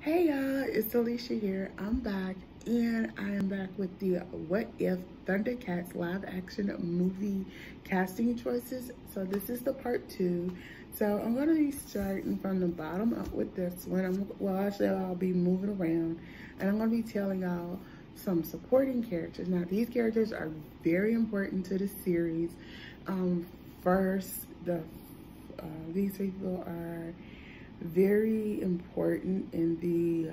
Hey y'all, it's Alicia here. I'm back, and I am back with the What If ThunderCats live action movie casting choices. So this is the part 2. So I'm going to be starting from the bottom up with this one. I'll be moving around, and I'm going to be telling y'all some supporting characters. Now these characters are very important to the series. These people are very important in the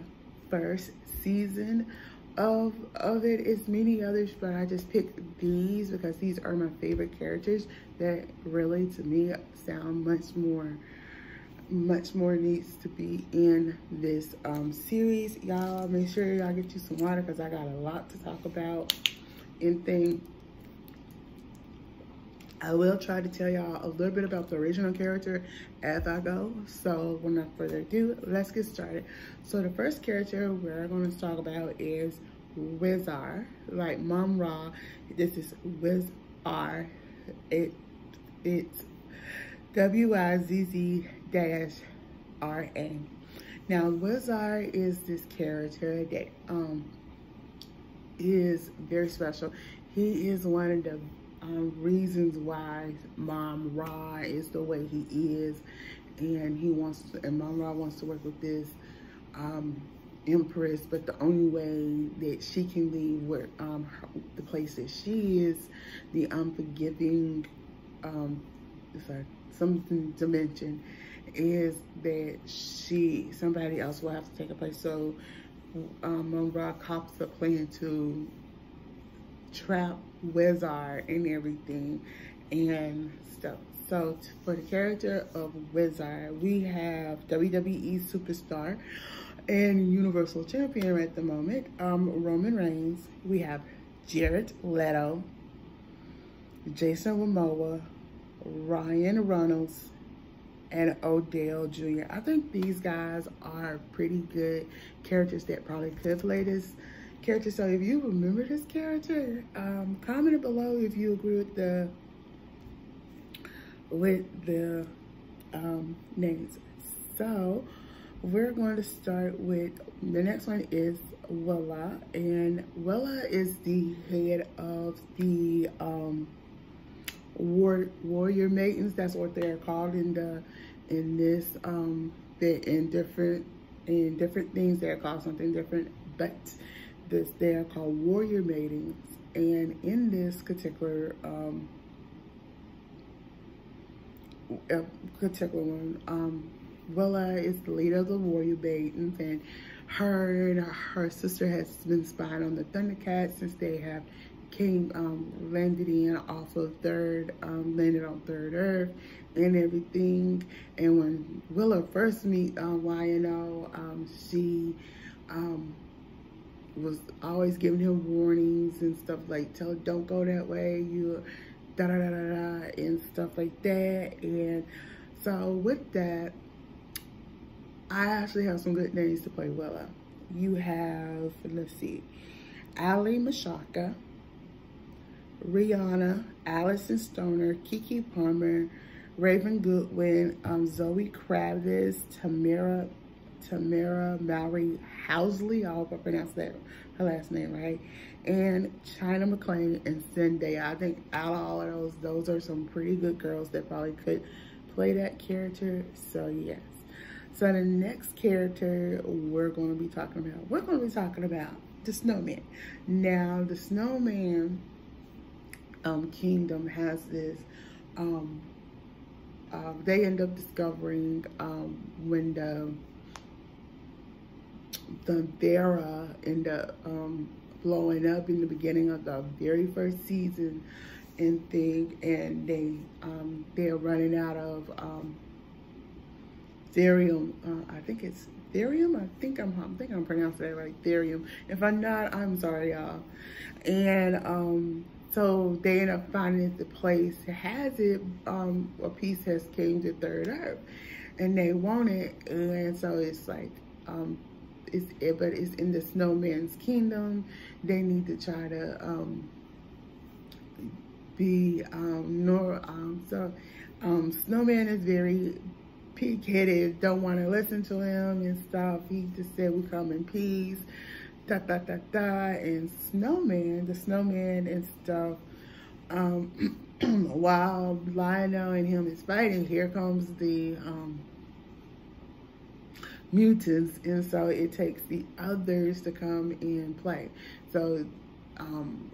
first season of it. It's many others, but I just picked these because these are my favorite characters that really, to me, sound much more needs to be in this series. Y'all make sure y'all get you some water because I got a lot to talk about and things. I will try to tell y'all a little bit about the original character as I go. So without further ado, let's get started. So the first character we're going to talk about is Wizz-Ra, like Mumm-Rana. This is Wizz-Ra. It's W-I-Z-Z-R-A. Now Wizz-Ra is this character that is very special. He is one of the reasons why Mumm-Rana is the way he is, and Mumm-Rana wants to work with this empress, but the only way that she can leave where the place that she is, the unforgiving something dimension, is that somebody else will have to take a place. So Mumm-Rana cops a plan to trap Wizz-Ra and everything and stuff. So for the character of Wizz-Ra, we have WWE superstar and Universal Champion at the moment, Roman Reigns. We have Jared Leto, Jason Momoa, Ryan Reynolds, and Odell Jr. I think these guys are pretty good characters that probably could play this character. So if you remember this character, comment below if you agree with the names. So we're going to start with the next one is Willa, and Willa is the head of the warrior maidens. That's what they're called in different things. They're called something different, but they're called warrior maidens. And in this particular one, Willa is the leader of the warrior maidens, and her sister has been spying on the ThunderCats since they have landed on third Earth and everything. And when Willa first meet YNO, she was always giving him warnings and stuff like, don't go that way, you da da da da da and stuff like that. And so with that, I actually have some good names to play Willa. You have, let's see, Ali Michalka, Rihanna, Allison Stoner, Kiki Palmer, Raven Goodwin, Zoe Kravitz, Tamara Mallory Housley, I hope I pronounced her last name right, and China McClain and Zendaya. I think out of all of those are some pretty good girls that probably could play that character. So yes. So the next character we're going to be talking about, the Snowman. Now the Snowman kingdom has this, they end up discovering when the Mandara end up blowing up in the beginning of the very first season and they're running out of therium. I think it's therium. I think I'm pronouncing it right, therium. If I'm not, I'm sorry, y'all. And so they end up finding the place that has it. A piece has came to third Earth, and they want it. And so it's like but it's in the Snowman's kingdom. They need to try to Snowman is very pig-headed, don't want to listen to him and stuff. He just said we come in peace, da da da da. And Snowman, the Snowman and stuff, while Lionel and him is fighting, here comes the mutants, and so it takes the others to come and play. So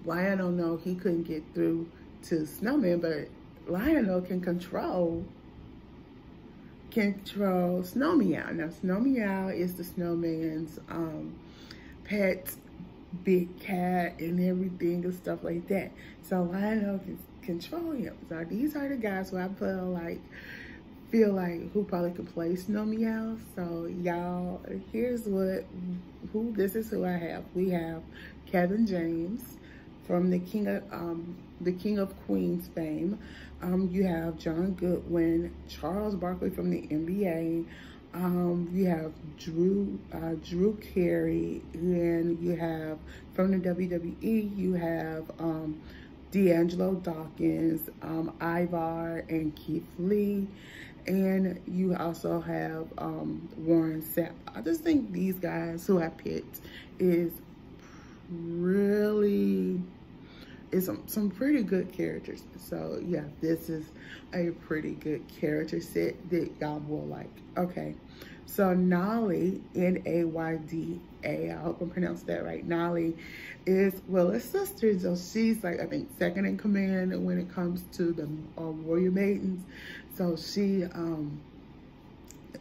Lionel know he couldn't get through to Snowman, but Lionel can control Snowmeow. Now Snowmeow is the Snowman's pet, big cat and everything and stuff like that. So Lionel can control him. So these are the guys who I feel like who probably could play Snowmeow. So y'all, this is who I have. We have Kevin James from the King of Queens fame. You have John Goodwin, Charles Barkley from the NBA. You have Drew Carey, and you have from the WWE, you have D'Angelo Dawkins, Ivar, and Keith Lee. And you also have Warren Sapp. I just think these guys who I picked is some pretty good characters. So yeah, this is a pretty good character set that y'all will like. Okay, so Nolly, N-A-Y-D-A, I hope I pronounced that right. Nolly is Willa's sister, so she's like, I think, second in command when it comes to the Warrior Maidens. So she,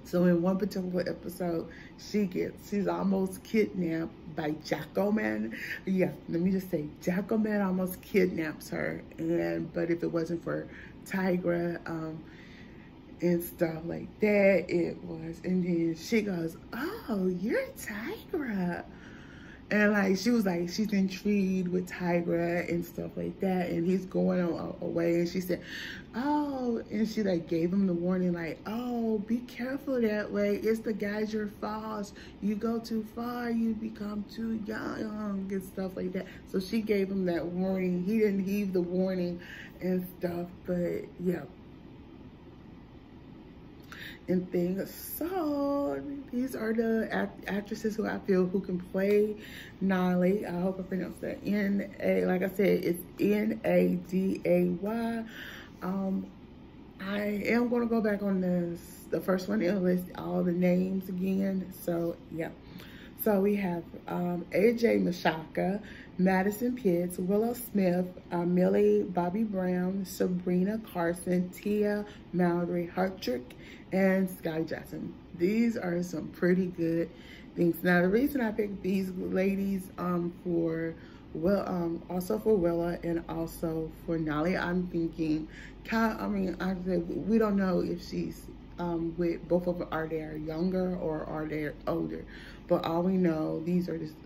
so in one particular episode, she's almost kidnapped by Jacko-Man. Yeah, let me just say, Jacko-Man almost kidnaps her, but if it wasn't for Tigra and stuff like that, it was. And then she goes, "Oh, you're Tigra." And like, she was like, she's intrigued with Tigra and stuff like that. And he's going away. And she said, "Oh," and she like gave him the warning, like, "Oh, be careful that way. It's the geyser falls. You go too far, you become too young," and stuff like that. So she gave him that warning. He didn't heed the warning and stuff, but yeah. And things. So these are the actresses who I feel who can play Nolly. I hope I pronounced that. Like I said, it's N-A-D-A-Y. I am going to go back on the first one and list all the names again. So yeah. So we have AJ Michalka, Madison Pitts, Willow Smith, Millie Bobby Brown, Sabrina Carson, Tia Mallory Hartrick, and Sky Jackson. These are some pretty good things. Now the reason I picked these ladies also for Willa and also for Nolly, I'm thinking, we don't know if she's with both of them, are they younger or are they older? But all we know, these are just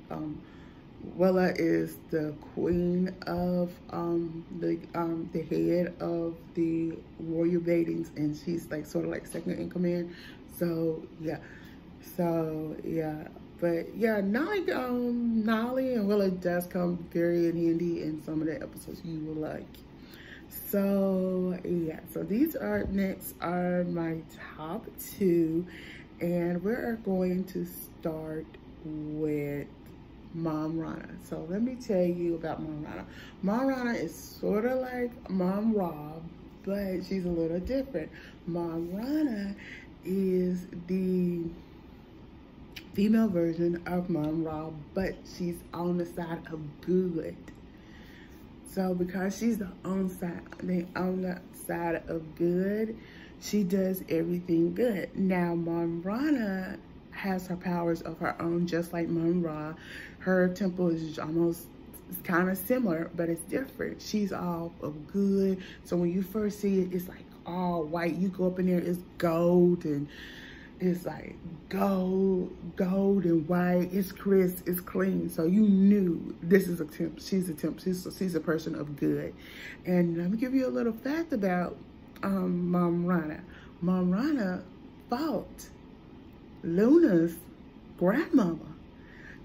Willa is the queen of the head of the Warrior Maidens, and she's like sort of like second in command. So yeah, but yeah, Nolly and Willa does come very in handy in some of the episodes you will like. So yeah, so these are my top two, and we're going to start with Mumm-Rana. So let me tell you about Mumm-Rana. Mumm-Rana is sort of like Mumm-Ra, but she's a little different. Mumm-Rana is the female version of Mumm-Ra, but she's on the side of good. So because she's on the side of good, she does everything good. Now Mumm-Rana has her powers of her own, just like Mumm-Ra. Her temple is almost kind of similar, but it's different. She's all of good. So when you first see it, it's like all white. You go up in there, it's gold, and it's like gold and white. It's crisp, it's clean. So you knew this is a temp. She's a temp. She's a person of good. And let me give you a little fact about Mumm-Rana. Mumm-Rana fought Luna's grandmama,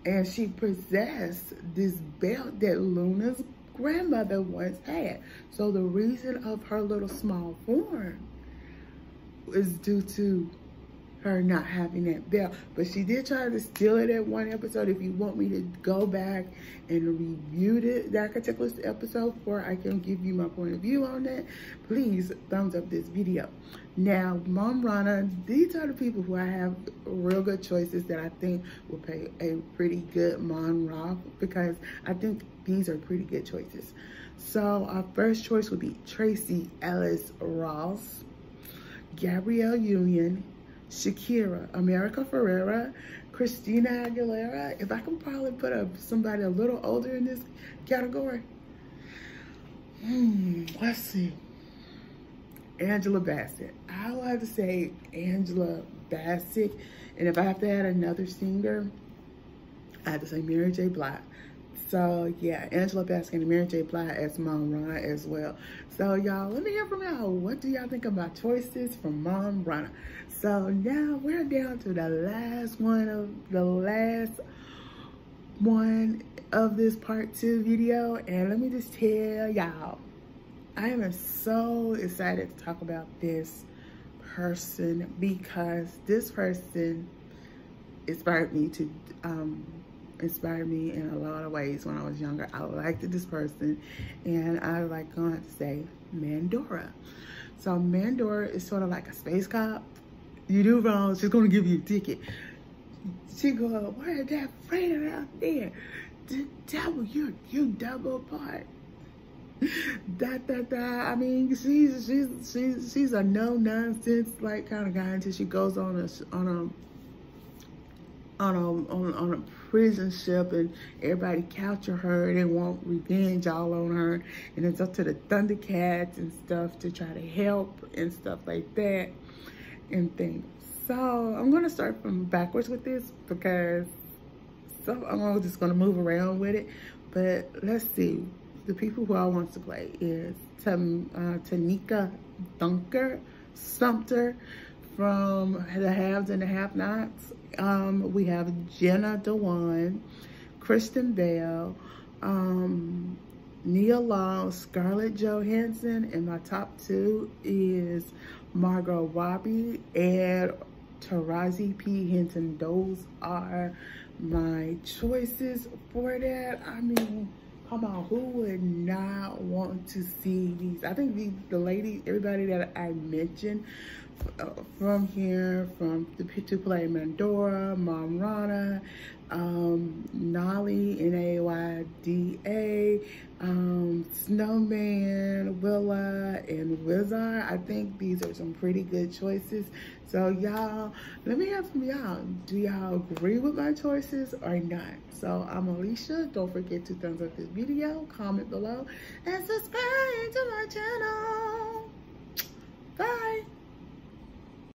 and she possessed this belt that Luna's grandmother once had. So the reason of her little small form is due to her not having that belt. But she did try to steal it at one episode. If you want me to go back and review that particular episode before I can give you my point of view on that, please thumbs up this video. Now, Mumm-Rana, these are the people who I have real good choices that I think will pay a pretty good Mumm-Rana, because I think these are pretty good choices. So our first choice would be Tracy Ellis Ross, Gabrielle Union, Shakira, Ferrera, Christina Aguilera. If I can probably put somebody a little older in this category. Let's see. Angela Bassett. I would have to say Angela Bassett. And if I have to add another singer, I have to say Mary J. Blige. So yeah, Angela Bassett and Mary J. Blige as Mumm-Rana as well. So y'all, let me hear from y'all. What do y'all think about choices from Mumm-Rana? So now we're down to the last one of this part 2 video. And let me just tell y'all, I am so excited to talk about this person, because this person inspired me in a lot of ways when I was younger. I liked this person, and I like going to say Mandara. So Mandara is sort of like a space cop. You do wrong, she's gonna give you a ticket. She go, where's that friend out there? The devil, you double part. I mean, she's a no nonsense like kind of guy until she goes on a prison ship and everybody capture her and they want revenge all on her, and it's up to the ThunderCats and stuff to try to help and stuff like that and things. So I'm gonna start from backwards with this, because I'm just gonna move around with it. But let's see. The people who I want to play is Tinka Sumpter from The Haves and the Have-Nots. We have Jenna Darwen, Kristen Bell, Nia Long, Scarlett Johansson, and my top 2 is Margot Robbie and Taraji P. Henson. Those are my choices for that. I mean, come on, who would not want to see these? I think the lady, everybody that I mentioned from here, to play Mandara, Mumm-Rana, Nolly, Nayda, Snowman, Willa, and Wizz-Ra. I think these are some pretty good choices. So y'all, let me hear from y'all. Do y'all agree with my choices or not? So I'm Alicia. Don't forget to thumbs up this video, comment below, and subscribe to my channel.